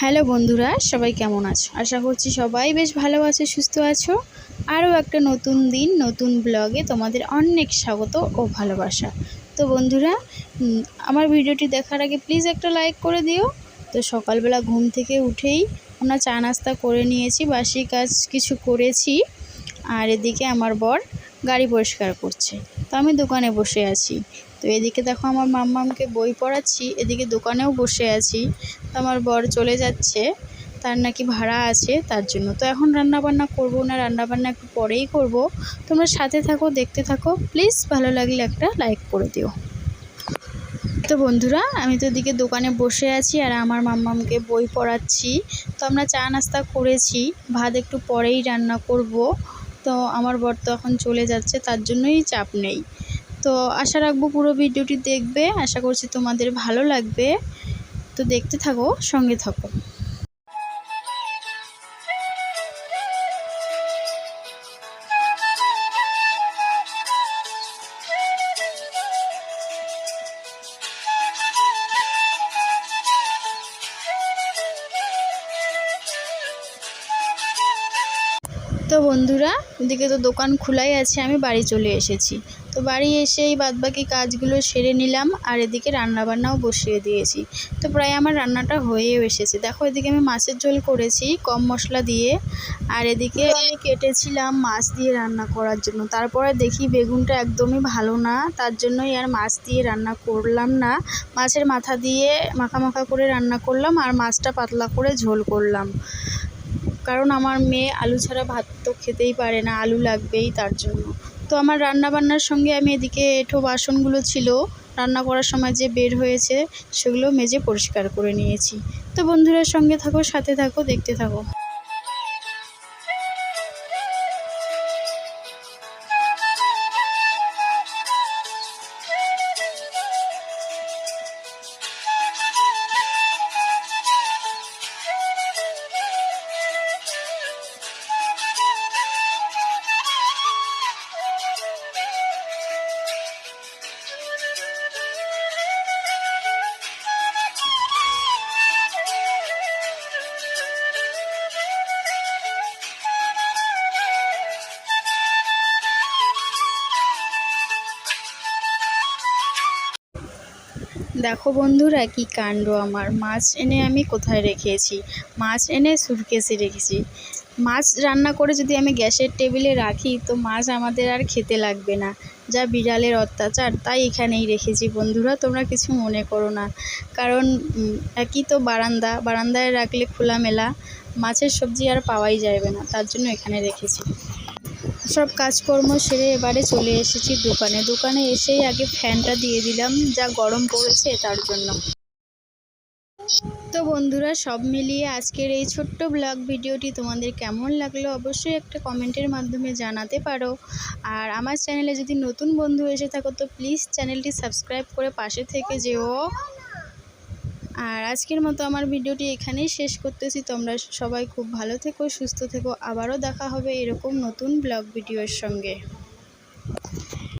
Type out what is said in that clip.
Hello বন্ধুরা, সবাই কেমন আছো? আশা করছি সবাই বেশ ভালো আছো, সুস্থ আছো। আরও একটা নতুন দিন, নতুন ব্লগে তোমাদের অনেক স্বাগত ও ভালোবাসা। তো বন্ধুরা, আমার ভিডিওটি দেখার আগে প্লিজ একটা লাইক করে দিও। তো সকালবেলা ঘুম থেকে উঠেই আমরা চা নাস্তা করে নিয়েছি, বাসি কাজ কিছু করেছি। আর এদিকে আমার বর গাড়ি পরিষ্কার করছে, তো আমি দোকানে বসে আছি। তো এদিকে দেখো আমার মাম্মামকে বই পড়াচ্ছি, এদিকে দোকানেও বসে আছি। তো আমার বর চলে যাচ্ছে, তার নাকি ভাড়া আছে, তার জন্য। তো এখন রান্নাবান্না করব না, রান্নাবান্না একটু পরেই করব। তোমরা সাথে থাকো, দেখতে থাকো প্লিজ। ভালো লাগলে একটা লাইক করে দিও। তো বন্ধুরা, আমি তো এদিকে দোকানে বসে আছি আর আমার মাম্মামকে বই পড়াচ্ছি। তো আমরা চা নাস্তা করেছি, ভাত একটু পরেই রান্না করব। তো আমার বর তো এখন চলে যাচ্ছে, তার জন্যই চাপ নেই। তো আশা রাখবো পুরো ভিডিওটি দেখবে, আশা করছি তোমাদের ভালো লাগবে। তো দেখতে থাকো, সঙ্গে থাকো। তো বন্ধুরা, ওদিকে তো দোকান খোলাই আছে, আমি বাড়ি চলে এসেছি। তো বাড়ি এসেই বাদবাকি কাজগুলো সেরে নিলাম আর এদিকে রান্নাবান্নাও বসিয়ে দিয়েছি। তো প্রায় আমার রান্নাটা হয়েও এসেছে। দেখো, এদিকে আমি মাছের ঝোল করেছি কম মশলা দিয়ে, আর এদিকে আমি কেটেছিলাম মাছ দিয়ে রান্না করার জন্য। তারপরে দেখি বেগুনটা একদমই ভালো না, তার জন্যই আর মাছ দিয়ে রান্না করলাম না। মাছের মাথা দিয়ে মাখা মাখা করে রান্না করলাম আর মাছটা পাতলা করে ঝোল করলাম। কারণ আমার মেয়ে আলু ছাড়া ভাত তো খেতেই পারে না, আলু লাগবেই, তার জন্য। তো আমার রান্নাবান্নার সঙ্গে আমি এদিকে এঁঠো বাসনগুলো ছিল রান্না করার সময় যে বের হয়েছে, সেগুলো মেজে পরিষ্কার করে নিয়েছি। তো বন্ধুদের সঙ্গে থাকো, সাথে থাকো, দেখতে থাকো। দেখো বন্ধুরা, কি কাণ্ড! আমার মাছ এনে আমি কোথায় রেখেছি? মাছ এনে সুটকেসে রেখেছি। মাছ রান্না করে যদি আমি গ্যাসের টেবিলে রাখি, তো মাছ আমাদের আর খেতে লাগবে না। যা বিড়ালের অত্যাচার, তাই এখানেই রেখেছি। বন্ধুরা, তোমরা কিছু মনে করো না, কারণ একই তো বারান্দায় রাখলে খোলামেলা, মাছের সবজি আর পাওয়াই যাবে না, তার জন্য এখানে রেখেছি। সব কাজকর্ম সেরে এবারে চলে এসেছি দোকানে এসেই আগে ফ্যানটা দিয়ে দিলাম, যা গরম পড়েছে তার জন্য। তো বন্ধুরা, সব মিলিয়ে আজকের এই ছোট্ট ব্লগ ভিডিওটি তোমাদের কেমন লাগলো অবশ্যই একটা কমেন্টের মাধ্যমে জানাতে পারো। আর আমার চ্যানেলে যদি নতুন বন্ধু এসে থাকো, তো প্লিজ চ্যানেলটি সাবস্ক্রাইব করে পাশে থেকে যেও। আর আজকের মতো আমার ভিডিওটি এখানেই শেষ করতেছি। তোমরা সবাই খুব ভালো থেকো, সুস্থ থেকো। আবারও দেখা হবে এরকম নতুন ব্লগ ভিডিওর সঙ্গে।